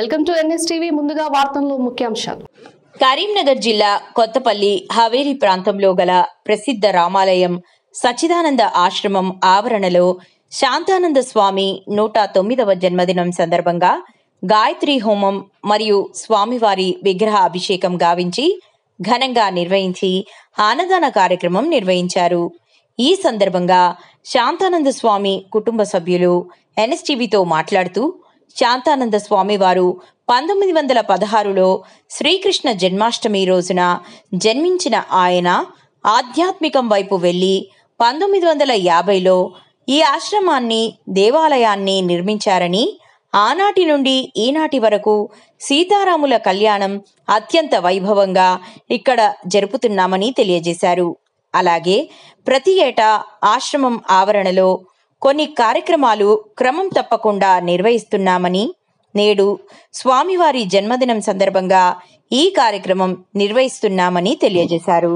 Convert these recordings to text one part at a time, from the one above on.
Welcome to NSTV. ముందుగా వార్తల్లో ముఖ్యాంశాలు. కరీంనగర్ జిల్లా కొత్తపల్లి హవేరీ ప్రాంతంలో గల ప్రసిద్ధ రామాలయం సచ్చిదానంద ఆశ్రమం ఆవరణలో శాంతానంద స్వామి 109వ జన్మదినం సందర్భంగా గాయత్రి హోమం మరియు స్వామివారి విగ్రహ అభిషేకం గావించి ఘనంగా నిర్వహించి అన్నదాన కార్యక్రమం నిర్వహించారు. ఈ సందర్భంగా శాంతానంద స్వామి కుటుంబ సభ్యులు ఎన్ఎస్టీవీతో మాట్లాడుతూ, శాంతానంద స్వామి వారు 1916లో శ్రీకృష్ణ జన్మాష్టమి రోజున జన్మించిన ఆయన ఆధ్యాత్మికం వైపు వెళ్లి 1950లో ఈ ఆశ్రమాన్ని దేవాలయాన్ని నిర్మించారని, ఆనాటి నుండి ఈనాటి వరకు సీతారాముల కళ్యాణం అత్యంత వైభవంగా ఇక్కడ జరుపుతున్నామని తెలియజేశారు. అలాగే ప్రతి ఏటా ఆశ్రమం ఆవరణలో కొన్ని కార్యక్రమాలు క్రమం తప్పకుండా నిర్వహిస్తున్నామని, నేడు స్వామివారి జన్మదినం సందర్భంగా ఈ కార్యక్రమం నిర్వహిస్తున్నామని తెలియజేశారు.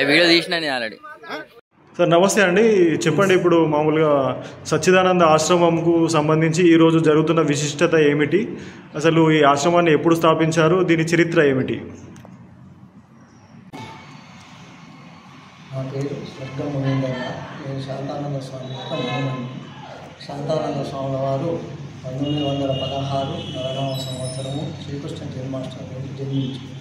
వీడియో తీసిన ఆల్రెడీ. సార్ నమస్తే అండి, చెప్పండి. ఇప్పుడు మామూలుగా సచ్చిదానంద ఆశ్రమంకు సంబంధించి ఈరోజు జరుగుతున్న విశిష్టత ఏమిటి? అసలు ఈ ఆశ్రమాన్ని ఎప్పుడు స్థాపించారు? దీని చరిత్ర ఏమిటి? నా పేరు స్వర్గం మునీందర్. నేను శాంతానంద స్వామి యొక్క మనమని. శాంతానంద స్వాముల వారు 1916 4వ సంవత్సరము శ్రీకృష్ణ జన్మాష్టమి రోజు జన్మించారు.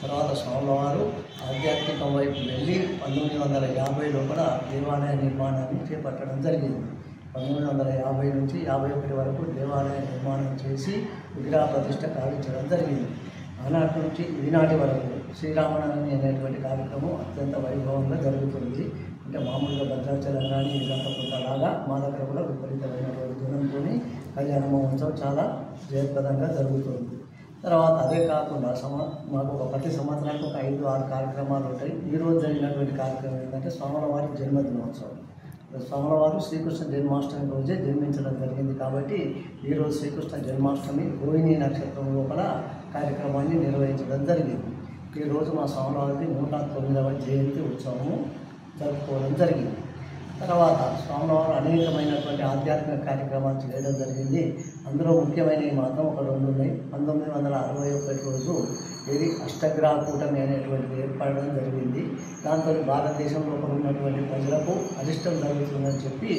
తర్వాత స్వాముల వారు ఆధ్యాత్మికం వైపు వెళ్ళి 1950లో కూడా దేవాలయ నిర్మాణాన్ని చేపట్టడం జరిగింది. 1950 నుంచి 51 వరకు దేవాలయ నిర్మాణం చేసి విగ్రహ ప్రతిష్ట కావించడం జరిగింది. ఆనాటి నుంచి ఈనాటి వరకు శ్రీరామనవమి అనేటువంటి కార్యక్రమం అత్యంత వైభవంగా జరుగుతుంది. అంటే మామూలుగా భద్రాచలం కానీ ఇదంతకుంటలాగా మా దగ్గర కూడా విపరీతమైనటువంటి జనంతో కళ్యాణ మహోత్సవం చాలా జయప్రదంగా జరుగుతుంది. తర్వాత అదే కాకుండా మాకు ప్రతి సంవత్సరానికి ఒక 5-6 కార్యక్రమాలు ఉంటాయి. ఈరోజు జరిగినటువంటి కార్యక్రమం ఏంటంటే స్వామివారి జన్మదినోత్సవం. స్వామివారు శ్రీకృష్ణ జన్మాష్టమి రోజే జన్మించడం జరిగింది కాబట్టి ఈరోజు శ్రీకృష్ణ జన్మాష్టమి రోహిణి నక్షత్రం లోపల కార్యక్రమాన్ని నిర్వహించడం జరిగింది. ఈరోజు మా స్వామివారికి 109వ జయంతి ఉత్సవము జరుపుకోవడం జరిగింది. తర్వాత స్వామివారు అనేకమైనటువంటి ఆధ్యాత్మిక కార్యక్రమాలు చేయడం జరిగింది. అందులో ముఖ్యమైనవి మాత్రం ఒక 2 ఉన్నాయి. 1961 రోజు ఇది అష్టగ్రహ కూటమి అనేటువంటిది ఏర్పడడం జరిగింది. దాంతో భారతదేశంలో ఉన్నటువంటి ప్రజలకు అరిష్టం జరుగుతుందని చెప్పి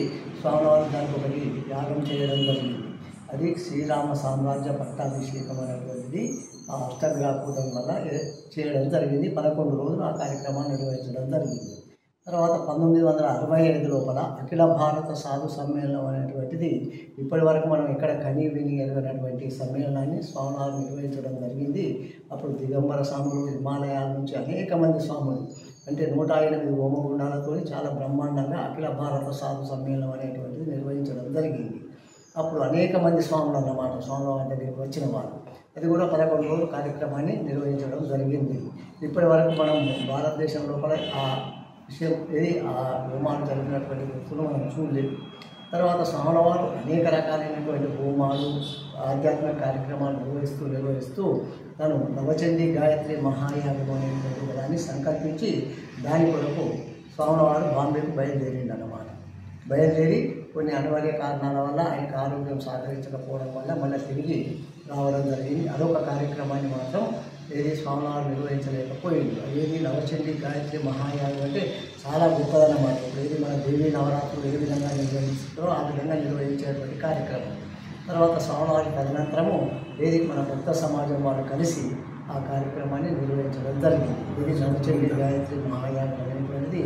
స్వామివారు దానికి ఒకటి యాగం చేయడం జరిగింది. అది శ్రీరామ సామ్రాజ్య పట్టాభిషేకం అనేటువంటిది ఆ అష్టగ్రహ కూటమి వల్ల చేయడం జరిగింది. 11 రోజులు ఆ కార్యక్రమాన్ని నిర్వహించడం జరిగింది. తర్వాత 1965 లోపల అఖిల భారత సాధు సమ్మేళనం అనేటువంటిది ఇప్పటి వరకు మనం ఎక్కడ కని విని ఎరగనటువంటి సమ్మేళనాన్ని స్వామివారు నిర్వహించడం జరిగింది. అప్పుడు దిగంబర స్వాములు, హిమాలయాల నుంచి అనేక మంది స్వాములు, అంటే 108 హోమగుండాలతో చాలా బ్రహ్మాండంగా అఖిల భారత సాధు సమ్మేళనం అనేటువంటిది నిర్వహించడం జరిగింది. అప్పుడు అనేక మంది స్వాములు అన్నమాట స్వామివారి దగ్గరికి వచ్చిన వాళ్ళు. అది కూడా 11 రోజుల కార్యక్రమాన్ని నిర్వహించడం జరిగింది. ఇప్పటి వరకు మనం భారతదేశం లోపల ఆ విషయం ఏది ఆ హోమాలు జరిగినటువంటి వ్యక్తులు మనం చూడలేదు. తర్వాత స్వామివారు అనేక రకాలైనటువంటి హోమాలు ఆధ్యాత్మిక కార్యక్రమాలు నిర్వహిస్తూ తను నవచండీ గాయత్రి మహాయాగం అనేటువంటి దాన్ని సంకల్పించి దాని కొరకు స్వామివారు బాంబేకు బయలుదేరిండు అన్నమాట. బయలుదేరి కొన్ని అనివార్య కారణాల వల్ల ఆయనకు ఆరోగ్యం సహకరించకపోవడం వల్ల మళ్ళీ తిరిగి రావడం జరిగింది. అదొక కార్యక్రమాన్ని మాత్రం ఏది స్వామివారు నిర్వహించలేకపోయింది. అదేది నవచండీ గాయత్రి మహాయాగం అంటే చాలా గొప్పదన్నమాట. ఇప్పుడు ఏది మన దేవీ నవరాత్రులు ఏ విధంగా నిర్వహిస్తారో ఆ విధంగా నిర్వహించేటువంటి కార్యక్రమం. తర్వాత స్వామివారి తదనంతరము ఏది మన భక్త సమాజం వారు కలిసి ఆ కార్యక్రమాన్ని నిర్వహించడం జరిగింది. ఇది నవచండీ గాయత్రి మహాయాగం అనేటువంటిది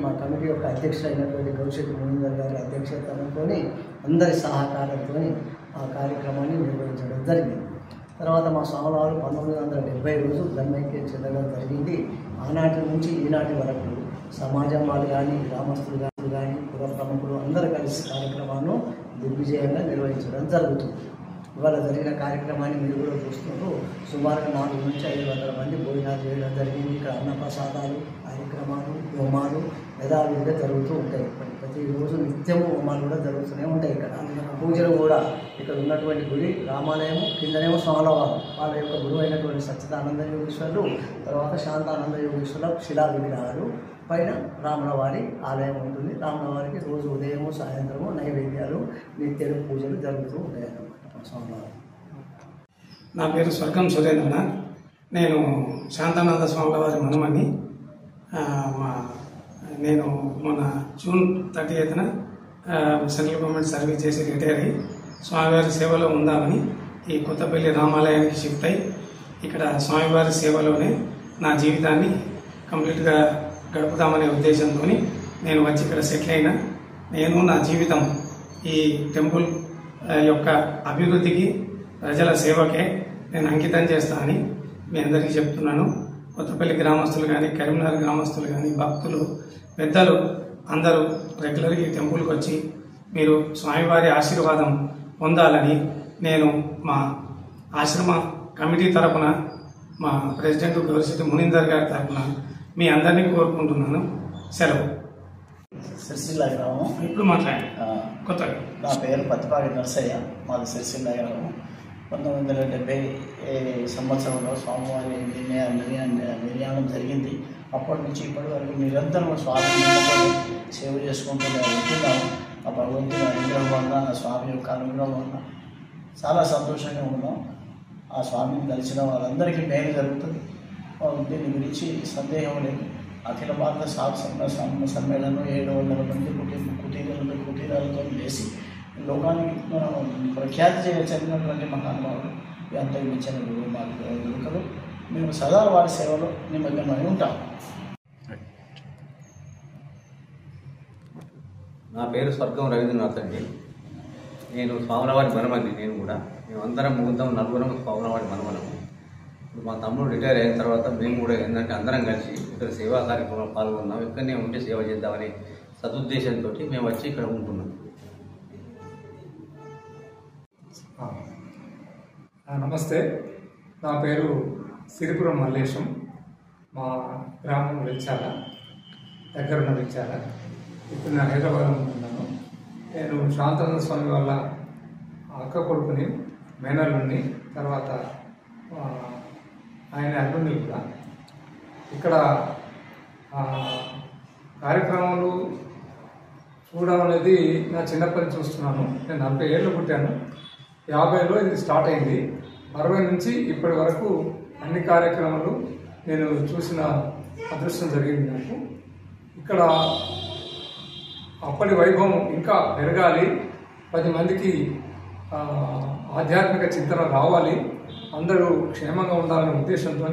మా కమిటీ యొక్క అధ్యక్షుడు అయినటువంటి గౌశెట్టి మునీందర్ గారి అధ్యక్షతతో అందరి సహకారంతో ఆ కార్యక్రమాన్ని నిర్వహించడం జరిగింది. తర్వాత మా స్వామివారు 1970 రోజు జన్మైక్యం చెందడం జరిగింది. ఆనాటి నుంచి ఈనాటి వరకు సమాజం వాళ్ళు కానీ గ్రామస్తులు కానీ పుర ప్రముఖులు అందరూ కలిసి కార్యక్రమాలను దిగ్విజయంగా నిర్వహించడం జరుగుతుంది. ఇవాళ జరిగిన కార్యక్రమాన్ని మీరు కూడా చూస్తున్నారు. సుమారుగా 400 నుంచి 500 మంది భోజనాలు చేయడం జరిగింది. ఇక్కడ అన్నప్రసాదాలు కార్యక్రమాలు హోమాలు యథావిధిగా జరుగుతూ ఉంటాయి. ప్రతిరోజు నిత్యము హోమాలు కూడా జరుగుతూనే ఉంటాయి. ఇక్కడ పూజలు కూడా ఇక్కడ ఉన్నటువంటి గుడి రామాలయము, కిందనేమో స్వామివారు వాళ్ళ యొక్క గురువు అయినటువంటి సచ్చిదానంద యోగేశ్వరులు, తర్వాత శాంతానంద యోగేశ్వరుల శిలా విగ్రహాలు, పైన రాముల వారి ఆలయం ఉంటుంది. రాముల వారికి రోజు ఉదయము సాయంత్రము నైవేద్యాలు నిత్య పూజలు జరుగుతూ ఉంటాయి అన్నమాట స్వామివారు. నా పేరు స్వర్గం సురేంద్రనాథ్. నేను శాంతానంద స్వాముల వారి మనమని. నేను మొన్న జూన్ 30న సెంట్రల్ గవర్నమెంట్ సర్వీస్ చేసి రిటైర్ అయ్యి స్వామివారి సేవలో ఉందామని ఈ కొత్తపల్లి రామాలయానికి షిఫ్ట్ అయ్యి ఇక్కడ స్వామివారి సేవలోనే నా జీవితాన్ని కంప్లీట్గా గడుపుదామనే ఉద్దేశంతో నేను వచ్చి ఇక్కడ సెటిల్ అయినా. నేను నా జీవితం ఈ టెంపుల్ యొక్క అభివృద్ధికి, ప్రజల సేవకే నేను అంకితం చేస్తానని మీ అందరికీ చెప్తున్నాను. కొత్తపల్లి గ్రామస్తులు కానీ, కరీంనగర్ గ్రామస్తులు కానీ, భక్తులు, పెద్దలు అందరూ రెగ్యులర్గా ఈ టెంపుల్కి వచ్చి మీరు స్వామివారి ఆశీర్వాదం పొందాలని నేను మా ఆశ్రమ కమిటీ తరపున, మా ప్రెసిడెంట్ గౌరవశ్రీ మునీందర్ గారి తరపున మీ అందరినీ కోరుకుంటున్నాను. సెలవు. సిరిసిల్ల గ్రామం. ఇప్పుడు మాట్లాడండి. కొత్తగా నా పేరు పత్తిపాటి నర్సయ్య. మాది సిరిసిల్ల గ్రామం. 1970 సంవత్సరంలో స్వామివారి నిర్యాణం జరిగింది. అప్పటి నుంచి ఇప్పటి వరకు నిరంతరం స్వామి సేవ చేసుకుంటూ ఉంటున్నాము. ఆ భగవంతుని అనుగ్రహం వల్ల, ఆ స్వామి యొక్క అనుగ్రహం వల్ల చాలా సంతోషంగా ఉన్నాం. ఆ స్వామిని కలిసిన వాళ్ళందరికీ మేలు జరుగుతుంది. దీని గురించి సందేహం లేదు. అఖిల భారత సమ్మేళనం 700 మంది కుటీరాలతో వేసి లోకానికి ప్రఖ్యాతి చెందినటువంటి మహానుభావులు అంతరించిన గురుకలు. మేము సదా వారి సేవలో నిమగ్నమై ఉంటాం. నా పేరు స్వర్గం రవీంద్రనాథ్ అండి. నేను స్వామివారి మనమని. మేమందరం ముగ్గురం నలుగురం స్వామివారి మనమనము. మా తమ్ముడు రిటైర్ అయిన తర్వాత మేము కూడా ఏంటంటే అందరం కలిసి ఇక్కడ సేవా కార్యక్రమంలో పాల్గొన్నాం. ఇక్కడనే ఉంటే సేవ చేద్దామని సదుద్దేశంతో మేము వచ్చి ఇక్కడ ఉంటున్నాం. నమస్తే, నా పేరు సిరిపురం మల్లేశం. మా గ్రామం వెచ్చాల, దగ్గరున్న వెచ్చాల. ఇప్పుడు నేను హైదరాబాద్లో ఉంటున్నాను. నేను శాంతానంద స్వామి వాళ్ళ అక్క కొడుకుని, మేనల్లుని, తర్వాత ఆయన అల్లుని కూడా. ఇక్కడ కార్యక్రమాలు చూడడం అనేది నా చిన్నప్పటి నుంచి చూస్తున్నాను. నేను 40 ఏళ్ళు పుట్టాను. 50లో ఇది స్టార్ట్ అయింది. 60 నుంచి ఇప్పటి వరకు అన్ని కార్యక్రమాలు నేను చూసిన అదృష్టం జరిగింది నాకు. ఇక్కడ అప్పటి వైభవం ఇంకా పెరగాలి, 10 మందికి ఆధ్యాత్మిక చింతన రావాలి, అందరూ క్షేమంగా ఉండాలనే ఉద్దేశంతో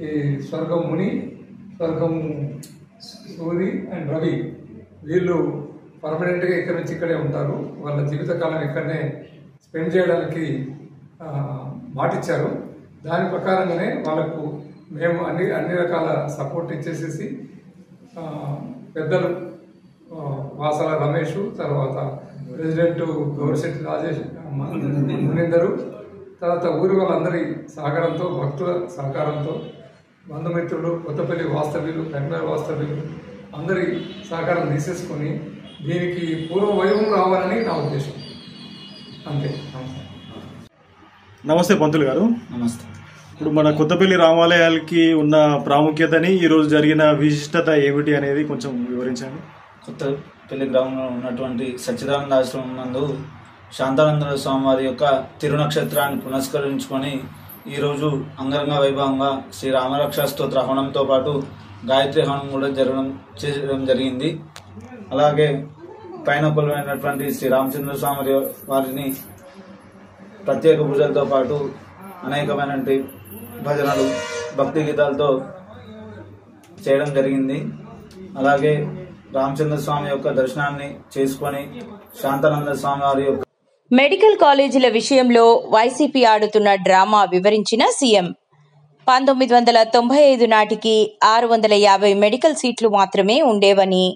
ఈ స్వర్గం ముని, స్వర్గం సూరి అండ్ రవి వీళ్ళు పర్మనెంట్గా ఇక్కడి నుంచి ఇక్కడే ఉంటారు. వాళ్ళ జీవితకాలం ఇక్కడనే స్పెండ్ చేయడానికి మాటిచ్చారు. దాని ప్రకారంగానే వాళ్ళకు మేము అన్ని రకాల సపోర్ట్ ఇచ్చేసేసి పెద్దలు వాసాల రమేష్, తర్వాత ప్రెసిడెంట్ గౌరశెట్టి రాజేష్, మునీందరు, తర్వాత ఊరి వాళ్ళందరి సహకారంతో, భక్తుల సహకారంతో, బంధుమిత్రులు, కొత్తపల్లి వాస్తవ్యులు, కరీంనగర్ వాస్తవ్యులు అందరి సహకారం తీసేసుకొని దీనికి పూర్వ వైభవం రావాలని నా ఉద్దేశం. అంతే. నమస్తే పంతులు గారు. నమస్తే. ఇప్పుడు మన కొత్తపల్లి రామాలయాలకి ఉన్న ప్రాముఖ్యతని, ఈరోజు జరిగిన విశిష్టత ఏమిటి అనేది కొంచెం వివరించండి. కొత్తపల్లి గ్రామంలో ఉన్నటువంటి సచ్చిదానంద ఆశ్రమం నందు శాంతానంద స్వామి వారి యొక్క తిరునక్షత్రాన్ని పునస్కరించుకొని ఈరోజు అంగరంగ వైభవంగా శ్రీ రామరక్ష స్తోత్ర హవనంతో పాటు గాయత్రి హవనం కూడా చేయడం జరిగింది. అలాగే పైన కొలువైనటువంటి శ్రీ రామచంద్ర స్వామి వారిని ప్రత్యేక పూజలతో పాటు అనేకమైనటువంటి భజనలు, భక్తి గీతాలతో చేయడం జరిగింది. అలాగే రామచంద్ర స్వామి యొక్క దర్శనాన్ని చేసుకొని శాంతానంద స్వామి వారి యొక్క మెడికల్ కాలేజీల విషయంలో వైసీపీ ఆడుతున్న డ్రామా వివరించిన సీఎం. 1995 నాటికి 650 మెడికల్ సీట్లు మాత్రమే ఉండేవని,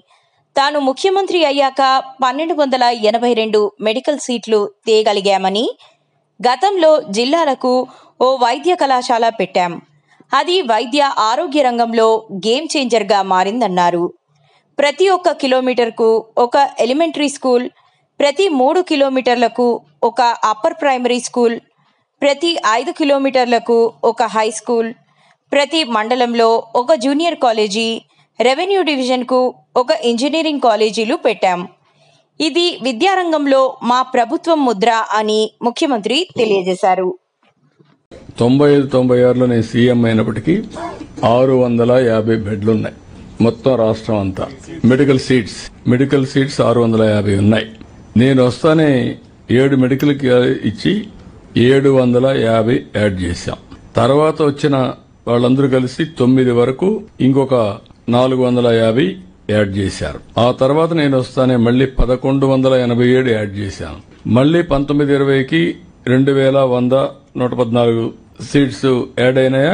తాను ముఖ్యమంత్రి అయ్యాక 1282 మెడికల్ సీట్లు తేగలిగామని, గతంలో జిల్లాలకు ఓ వైద్య కళాశాల పెట్టాం, అది వైద్య ఆరోగ్య రంగంలో గేమ్ చేంజర్గా మారిందన్నారు. ప్రతి ఒక్క కిలోమీటర్కు ఒక ఎలిమెంటరీ స్కూల్, ప్రతి 3 కిలోమీటర్లకు ఒక అప్పర్ ప్రైమరీ స్కూల్, ప్రతి 5 కిలోమీటర్లకు ఒక హై స్కూల్, ప్రతి మండలంలో ఒక జూనియర్ కాలేజీ, రెవెన్యూ డివిజన్కు ఒక ఇంజనీరింగ్ కాలేజీలు పెట్టాం. ఇది విద్యారంగంలో మా ప్రభుత్వం ముద్ర అని ముఖ్యమంత్రి తెలియజేశారు. 95-96లో నేను సీఎం అయినప్పటికీ 650 బెడ్లున్నాయి మొత్తం రాష్ట్రం అంతా. మెడికల్ సీట్స్ 650 ఉన్నాయి. నేను వస్తానే 7 మెడికల్ ఇచ్చి 750 యాడ్ చేశాం. తర్వాత వచ్చిన వాళ్ళందరూ కలిసి 9 వరకు ఇంకొక 450 యాడ్ చేశారు. ఆ తర్వాత నేను వస్తానే మళ్లీ 1187 యాడ్ చేశాను. మళ్లీ 19-20కి 2114 సీట్స్ యాడ్ అయినాయా,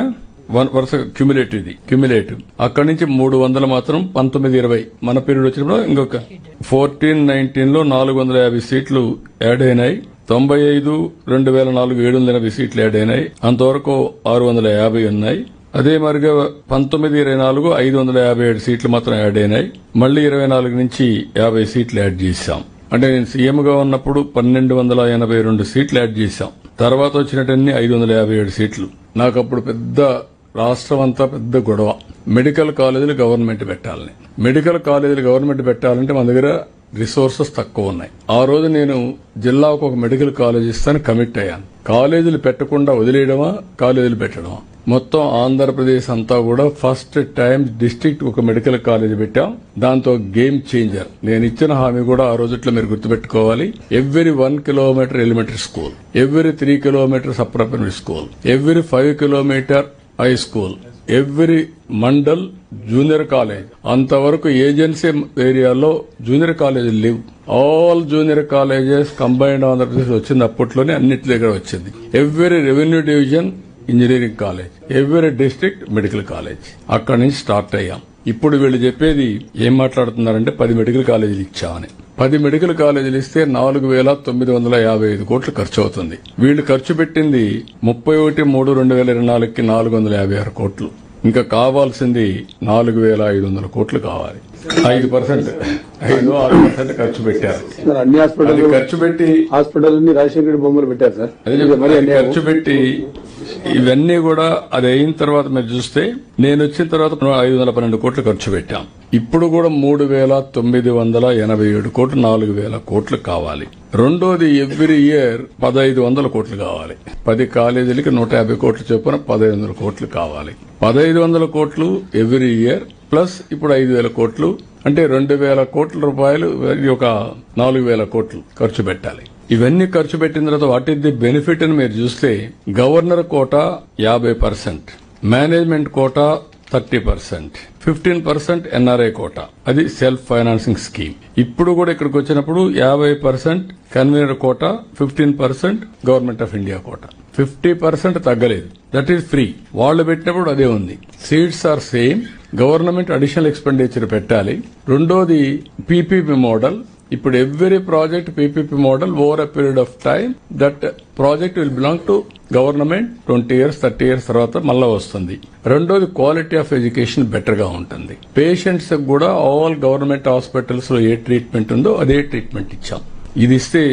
వరుస క్యుములేటివ్. అక్కడి నుంచి 300 మాత్రం 19-20 మన పీరియడ్ వచ్చినప్పుడు ఇంకొక 14-19లో 450 సీట్లు యాడ్ అయినాయి. 95 2004 780 సీట్లు యాడ్ అయినాయి. అంతవరకు 650 ఉన్నాయి. అదే మరిగా 19-24 557 సీట్లు మాత్రం యాడ్ అయినాయి. మళ్లీ 24 నుంచి 50 సీట్లు యాడ్ చేశాం. అంటే నేను సీఎంగా ఉన్నప్పుడు 1282 సీట్లు యాడ్ చేశాం. తర్వాత వచ్చినట్టన్ని 557 సీట్లు. నాకు అప్పుడు పెద్ద రాష్ట్రం అంతా పెద్ద గొడవ. మెడికల్ కాలేజీలు గవర్నమెంట్ పెట్టాలంటే మన దగ్గర రిసోర్సెస్ తక్కువ ఉన్నాయి. ఆ రోజు నేను జిల్లాకు ఒక మెడికల్ కాలేజ్ ఇస్తాను కమిట్ అయ్యాను. కాలేజీలు పెట్టకుండా వదిలేయడమా, కాలేజీలు పెట్టడమా? మొత్తం ఆంధ్రప్రదేశ్ అంతా కూడా ఫస్ట్ టైం డిస్ట్రిక్ట్ ఒక మెడికల్ కాలేజ్ పెట్టాం. దాంతో గేమ్ చేంజర్. నేను ఇచ్చిన హామీ కూడా ఆ రోజుట్లో మీరు గుర్తుపెట్టుకోవాలి. Every 1 kilometre elementary school, every 3 kilometres upper primary school, every 5 kilometre high school, every mandal junior college. అంతవరకు ఏజెన్సీ ఏరియాలో జూనియర్ కాలేజీలు లేవు. All junior colleges combined Andhra Pradesh వచ్చింది. అప్పట్లోనే అన్నిటి దగ్గర వచ్చింది. Every revenue division engineering college, every district medical college. అక్కడి నుంచి స్టార్ట్ అయ్యాం. ఇప్పుడు వీళ్ళు చెప్పేది ఏం మాట్లాడుతున్నారంటే 10 మెడికల్ కాలేజీలు ఇచ్చామని. 10 మెడికల్ కాలేజీలు ఇస్తే 4,955 కోట్లు ఖర్చు అవుతుంది. వీళ్ళు ఖర్చు పెట్టింది 31/3/2024కి 456 కోట్లు. ఇంకా కావాల్సింది 4,500 కోట్లు కావాలి. 5% ఖర్చు పెట్టారు. అన్ని హాస్పిటల్ ఖర్చు పెట్టి హాస్పిటల్ రాజశేఖర బొమ్మలు పెట్టారు సార్. ఖర్చు పెట్టి ఇవన్నీ కూడా అది అయిన తర్వాత మీరు చూస్తే నేను వచ్చిన తర్వాత 512 కోట్లు ఖర్చు పెట్టాం. ఇప్పుడు కూడా 3,987 కోట్లు, 4,000 కోట్లు కావాలి. రెండోది ఎవ్రీ ఇయర్ 1,500 కోట్లు కావాలి. 10 కాలేజీలకి 150 కోట్లు చొప్పున 1,500 కోట్లు కావాలి. 1,500 కోట్లు ఎవ్రీ ఇయర్ ప్లస్ ఇప్పుడు 5,000 కోట్లు అంటే 2,000 కోట్ల రూపాయలు, ఒక 4,000 కోట్లు ఖర్చు పెట్టాలి. ఇవన్నీ ఖర్చు పెట్టిన తర్వాత వాట్ ఈస్ ది బెనిఫిట్ అని మీరు చూస్తే governor quota 50%, management quota 30%, 15% NRI quota, అది సెల్ఫ్ ఫైనాన్సింగ్ స్కీమ్. ఇప్పుడు కూడా ఇక్కడికి వచ్చినప్పుడు 50% convenor quota, 15% government of India quota, 50% తగ్గలేదు. That is free. వాళ్ళు పెట్టినప్పుడు అదే ఉంది. Seats are same. Government additional expenditure పెట్టాలి. రెండోది పీపీపీ మోడల్. ఇప్పుడు every project PPP model over a period of time that project will belong to government. 20 years 30 years తర్వాత మళ్ళా వస్తుంది. రెండోది క్వాలిటీ ఆఫ్ ఎడ్యుకేషన్ బెటర్ గా ఉంటుంది. పేషెంట్స్ కూడా ఆల్ గవర్నమెంట్ హాస్పిటల్స్ లో ఏ ట్రీట్మెంట్ ఉందో అదే ట్రీట్మెంట్ ఇచ్చాం. ఇది ఇస్తే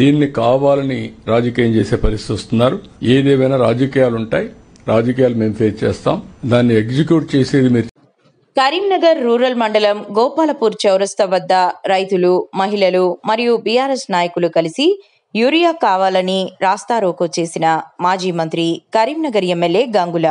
దీన్ని కావాలని రాజకీయం చేసే పరిస్థితి వస్తున్నారు. ఏదేమైనా రాజకీయాలుంటాయి, రాజకీయాలు మేము ఫేస్ చేస్తాం. దాన్ని ఎగ్జిక్యూట్ చేసేది మీరు. కరీంనగర్ రూరల్ మండలం గోపాలపూర్ చౌరస్తా వద్ద రైతులు, మహిళలు మరియు బీఆర్ఎస్ నాయకులు కలిసి యూరియా కావాలని రాస్తారోకో చేసిన మాజీ మంత్రి కరీంనగర్ ఎమ్మెల్యే గంగుల.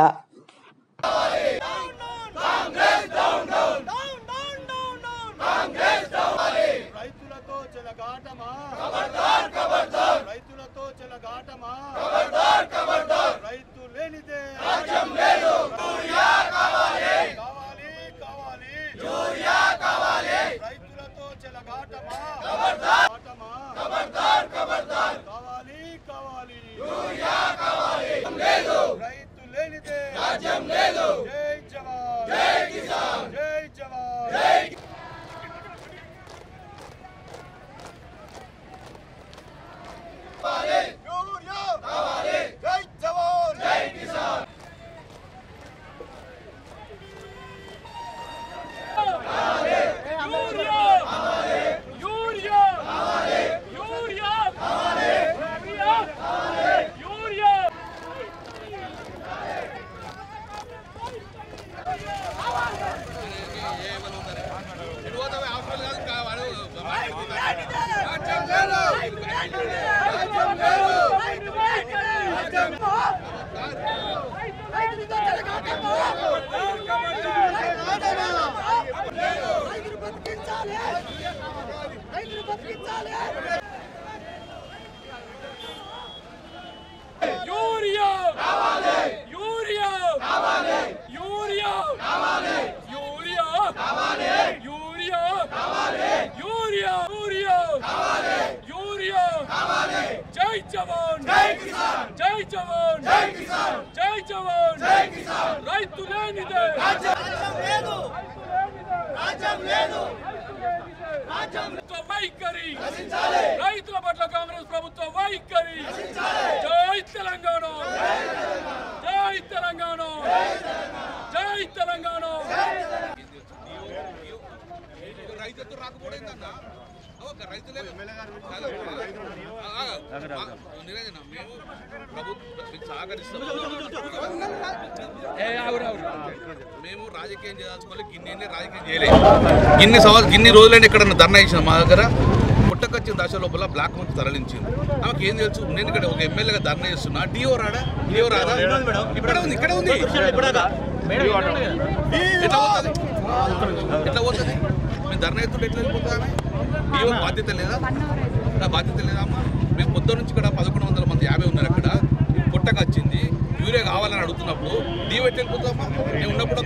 రైతుల పట్ల కాంగ్రెస్ ప్రభుత్వ వైఖరి. జై తెలంగాణ, జై తెలంగాణ, జై తెలంగాణ. రైతు రాకపోయిందన్న రైతులే మేము ప్రభుత్వం సహకరిస్తాం. మేము రాజకీయం చేయాల్సుకోవాలి. గిన్నె రాజకీయం చేయలేదు. గిన్ని రోజులైనా ఇక్కడ ధర్నా ఇచ్చిన మా దగ్గర పుట్టకొచ్చిన దశ లోపల బ్లాక్ మంత్ తరలించింది. ఆమెకి ఏం తెలుసు? నేను ఇక్కడ ఒక ఎమ్మెల్యేగా ధర్నా చేస్తున్నా. DO Rada? డిఓ రాదా? ఇక్కడ ఉంది, ఇక్కడ ఉంది. ఎట్లా పోతుంది? మేము ధర్నా ఎత్తుంటే ఎట్లా వెళ్ళిపోతామే? డిఓ బాధ్యత లేదా? బాధ్యత లేదా అమ్మా? మేము పొద్దు నుంచి ఇక్కడ 1100 మంది 50 ఉన్నారు. అక్కడ పుట్టకు వచ్చింది, యూరియా కావాలని అడుగుతున్నప్పుడు డిఓ ఎట్లా వెళ్ళిపోతామా? నేను ఉన్నప్పుడు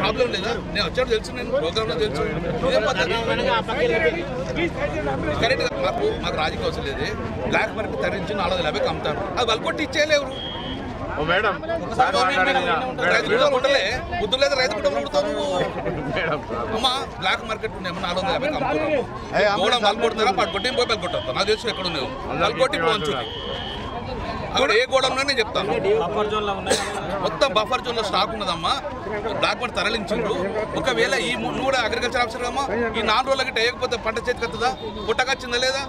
ప్రాబ్లం లేదా? నేను వచ్చాడు తెలుసు, నేను ప్రోగ్రాంలో తెలుసు. ఇదే పద్ధతి కరెక్ట్గా మాకు రాజకీయ అవసరం లేదు. బ్లాక్ మార్కెట్ తరించి 450 అమ్ముతారు. అది వాళ్ళు కొట్టి ఇచ్చేయలేరు. రైతు ఉండలే బుద్ధు లేదా? రైతు కూడా ఉడతావు అమ్మా. బ్లాక్ మార్కెట్ ఉన్నాయేమో 450 అమ్ముతున్నాము. గోడ వాళ్ళు కొడతారా? పట్టుకొట్టి పోయి పళ్ళు కొట్టారు. నాకు తెలుసు ఎక్కడ ఉన్నావు. వాళ్ళు కొట్టి పోవచ్చు. అక్కడ ఏ గోడ ఉన్నా నేను చెప్తాను. మొత్తం బఫర్ జోన్లో స్టాక్ ఉన్నదమ్మా. బ్లాక్ మార్కెట్ తరలించిండ్రు. ఒకవేళ ఈ నువ్వు కూడా అగ్రికల్చర్ ఆఫీసర్ అమ్మా, ఈ 4 రోజులకి వేయకపోతే పంట చేతికి వస్తుందా? పుట్టకొచ్చిందా లేదా?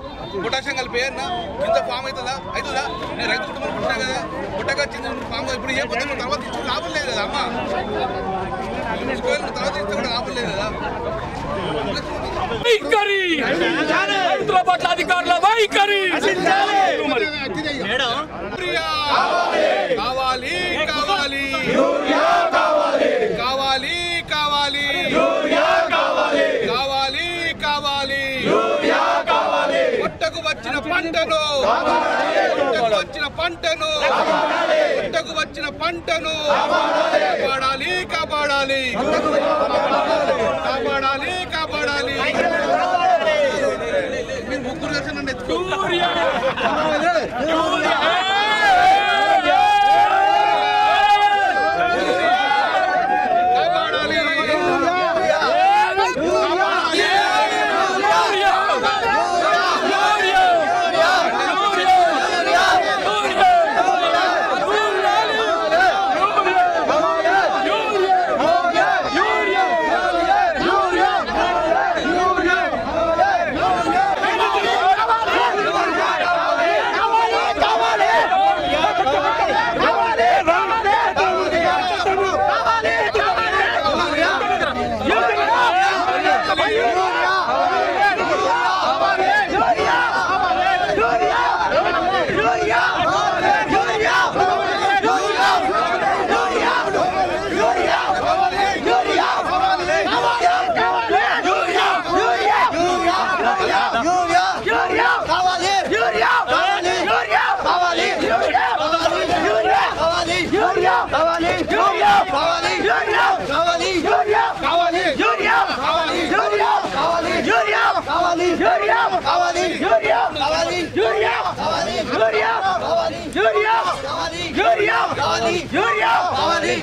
పొటాషియం కలిపి వేయన్నా కింద ఫామ్ అవుతుందా? అవుతుందా? నేను రైతు కుటుంబం పుట్టినా కదా. పుట్టకొచ్చింది ఫామ్ ఇప్పుడు ఏ పొద్దున్న తర్వాత ఇచ్చి లాభం లేదు కదా అమ్మా. తర్వాత ఇస్తే కూడా లాభం లేదు కదా. రైతుల పట్ల అధికారుల వైఖరి. కావాలి కావాలి కావాలి కావాలి కావాలి కావాలి. పుట్టకు వచ్చిన పంటను కాపాడాలి కాపాడాలి కాపాడాలి కాపాడాలి. మీరు ముగ్గురు కలిసి నన్ను ఎత్తుకో.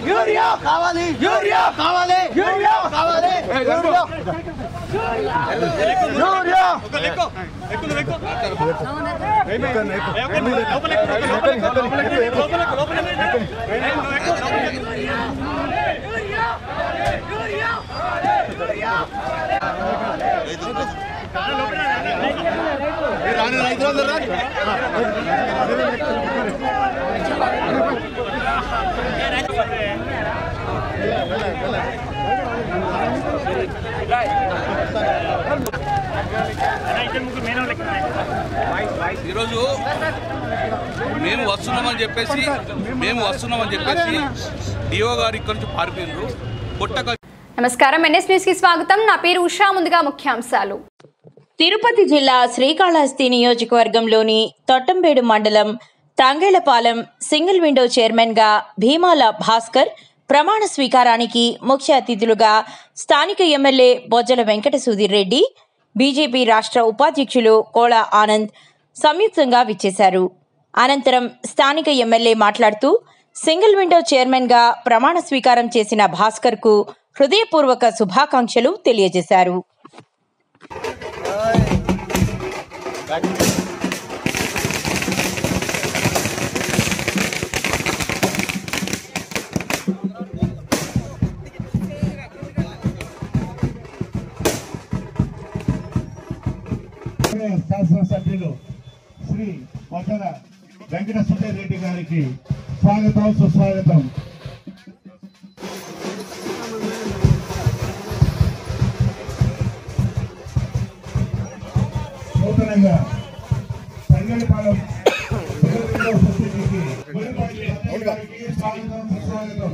యూరియా కావాలి యూరియా కావాలి యూరియా కావాలి యూరియా ఈరోజు మేము వస్తున్నామని చెప్పేసి డిఓ గారు ఇక్కడ నుంచి పారిపోయినారు. నమస్కారం, ఎన్ఎస్ న్యూస్ కి స్వాగతం. నా పేరు ఉషా. ముందుగా ముఖ్యాంశాలు. తిరుపతి జిల్లా శ్రీకాళహస్తి నియోజకవర్గంలోని తొట్టంబేడు మండలం తంగేళ్లపాలెం సింగిల్ విండో చైర్మన్ గా భీమాల భాస్కర్ ప్రమాణ స్వీకారానికి ముఖ్య అతిథులుగా స్థానిక ఎమ్మెల్యే బొజ్జల వెంకట సుధీర్ రెడ్డి, బీజేపీ రాష్ట్ర ఉపాధ్యక్షులు కోళ ఆనంద్ సంయుక్తంగా విచ్చేశారు. అనంతరం స్థానిక ఎమ్మెల్యే మాట్లాడుతూ సింగిల్ విండో చైర్మన్ గా ప్రమాణ స్వీకారం చేసిన భాస్కర్ కు హృదయపూర్వక శుభాకాంక్షలు తెలియజేశారు. శాసనసభ్యులు శ్రీ బొజ్జల వెంకట సుధీర్ రెడ్డి గారికి స్వాగతం సుస్వాగతం. నూతనంగా తంగేళ్లపాలెం స్వాగతం సుస్వాగతం.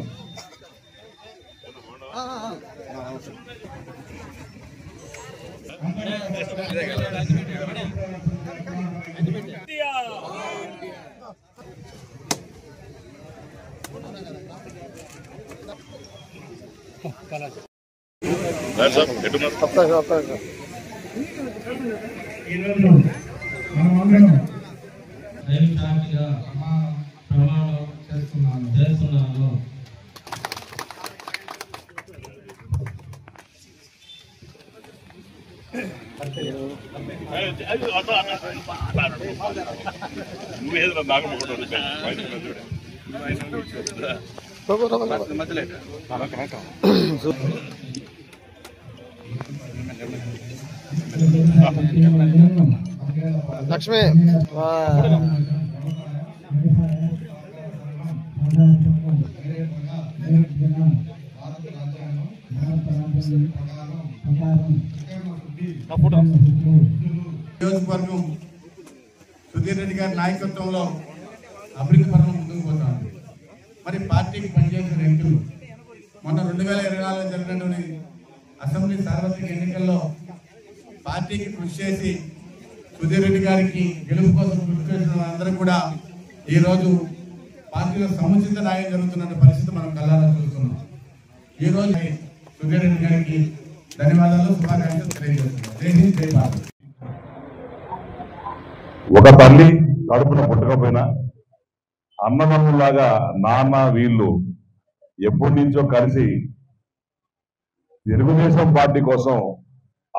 ఈరోజు మనమందరం దైవ సాక్షిగా ప్రమాణం చేస్తున్నాను. లక్ష్మి నియోజకవర్గం సుధీర్ రెడ్డి గారి నాయకత్వంలో అభివృద్ధి పరంగా ముందుకు పోతాం. మరి పార్టీకి పనిచేసిన వ్యక్తులు మొన్న 2024 జరిగినటువంటి అసెంబ్లీ సార్వత్రిక ఎన్నికల్లో పార్టీకి కృషి చేసి సుధీర్ రెడ్డి గారికి గెలుపు కోసం కృషి చేసిన అందరూ కూడా ఈరోజు పార్టీలో సముచిత న్యాయం జరుగుతున్న పరిస్థితి మనం కళ్ళారా చూస్తున్నాం. ఈరోజు సుధీర్ రెడ్డి గారికి ధన్యవాదాలు, శుభాకాంక్షలు తెలియజేస్తున్నాం. ఒక తల్లి కడుపున పుట్టకపోయినా అన్నదమ్ములాగా నాన్న వీళ్ళు ఎప్పటి నుంచో కలిసి తెలుగుదేశం పార్టీ కోసం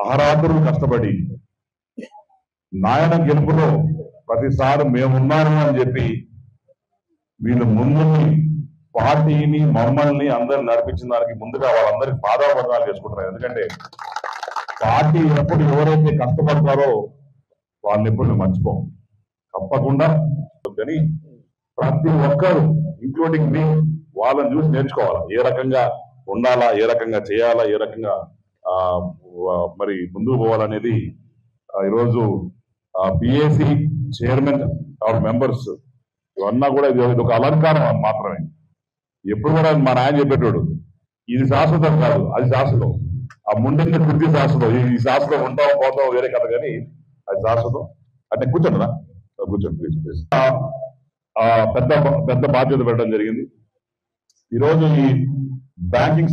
అహరాత్రులు కష్టపడి నాయన గెలుపులో ప్రతిసారి మేమున్నాము అని చెప్పి వీళ్ళు ముందుని పార్టీని మమ్మల్ని అందరిని నడిపించిన దానికి ముందుగా వాళ్ళందరికీ పాదాబంధాలు చేసుకుంటున్నారు. ఎందుకంటే పార్టీ ఎప్పుడు ఎవరైతే కష్టపడతారో వాళ్ళని ఎప్పుడు మర్చిపోం. తప్పకుండా కానీ ప్రతి ఒక్కరు ఇంక్లూడింగ్ మీ వాళ్ళని చూసి నేర్చుకోవాలా, ఏ రకంగా ఉండాలా, ఏ రకంగా చేయాలా, ఏ రకంగా మరి ముందుకు పోవాలనేది ఈరోజు పిఏసి చైర్మన్ ఆర్ మెంబర్స్ ఇవన్నా కూడా ఇది ఒక అలంకారం మాత్రమే. ఎప్పుడు కూడా మా నాయన చెప్పేటోడు ఇది శాశ్వతం కాదు, అది శాశ్వతం. ఆ ముందున్న కృతి శాశ్వతం, ఈ శాశ్వతం ఉంటాం పోతాం వేరే కథ, కానీ అది శాశ్వతం. అంటే కూర్చోండి కూర్చోండి ప్లీజ్. పెద్ద బాధ్యత పెట్టడం జరిగింది. ఈరోజు ఈ బ్యాంకింగ్